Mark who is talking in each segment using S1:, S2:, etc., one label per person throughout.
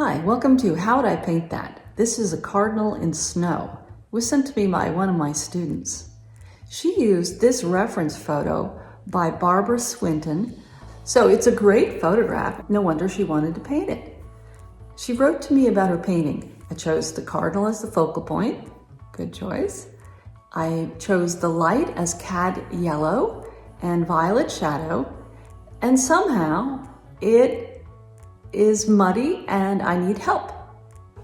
S1: Hi, welcome to How Would I Paint That? This is a cardinal in snow. It was sent to me by one of my students. She used this reference photo by Barbara Swinton. So it's a great photograph. No wonder she wanted to paint it. She wrote to me about her painting. I chose the cardinal as the focal point. Good choice. I chose the light as cad yellow and violet shadow. And somehow it is muddy and I need help.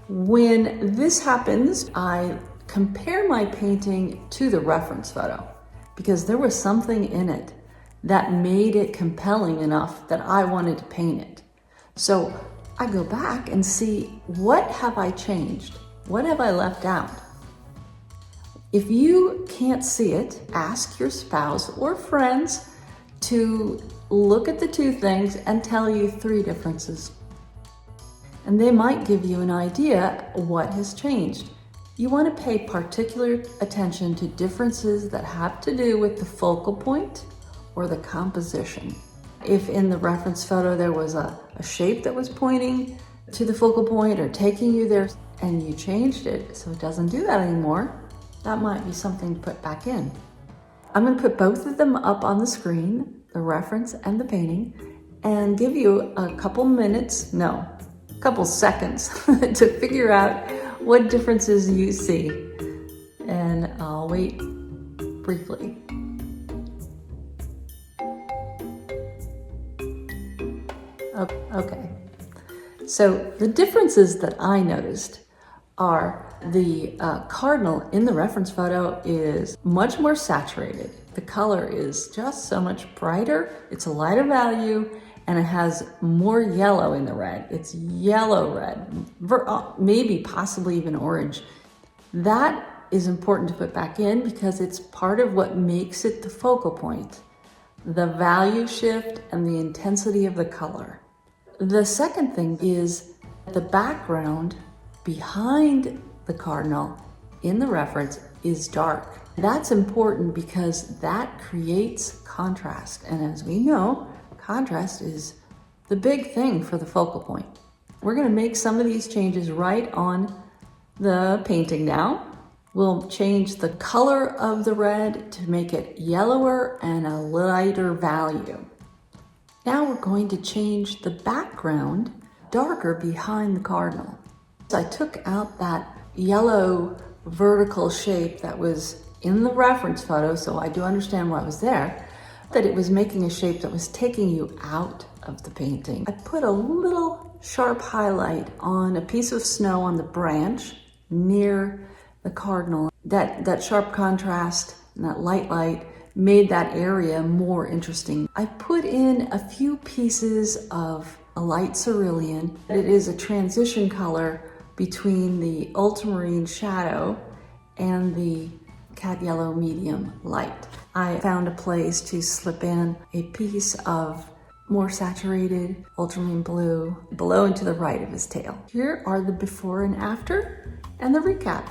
S1: When this happens, I compare my painting to the reference photo because there was something in it that made it compelling enough that I wanted to paint it. So I go back and see, what have I changed? What have I left out? If you can't see it, ask your spouse or friends to look at the two things and tell you three differences. And they might give you an idea what has changed. You want to pay particular attention to differences that have to do with the focal point or the composition. If in the reference photo there was a shape that was pointing to the focal point or taking you there and you changed it so it doesn't do that anymore, that might be something to put back in. I'm going to put both of them up on the screen, the reference and the painting, and give you a couple seconds to figure out what differences you see. And I'll wait briefly. Okay. So the differences that I noticed are the cardinal in the reference photo is much more saturated. The color is just so much brighter. It's a lighter value and it has more yellow in the red. It's yellow red, maybe possibly even orange. That is important to put back in because it's part of what makes it the focal point, the value shift and the intensity of the color. The second thing is the background behind the cardinal in the reference is dark. That's important because that creates contrast. And as we know, contrast is the big thing for the focal point. We're going to make some of these changes right on the painting now. We'll change the color of the red to make it yellower and a lighter value. Now we're going to change the background darker behind the cardinal. So I took out that yellow vertical shape that was in the reference photo, so I do understand why it was there, that it was making a shape that was taking you out of the painting. I put a little sharp highlight on a piece of snow on the branch near the cardinal. That sharp contrast and that light made that area more interesting. I put in a few pieces of a light cerulean. It is a transition color between the ultramarine shadow and the cad yellow medium light. I found a place to slip in a piece of more saturated ultramarine blue below and to the right of his tail. Here are the before and after and the recap.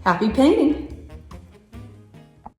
S1: Happy painting!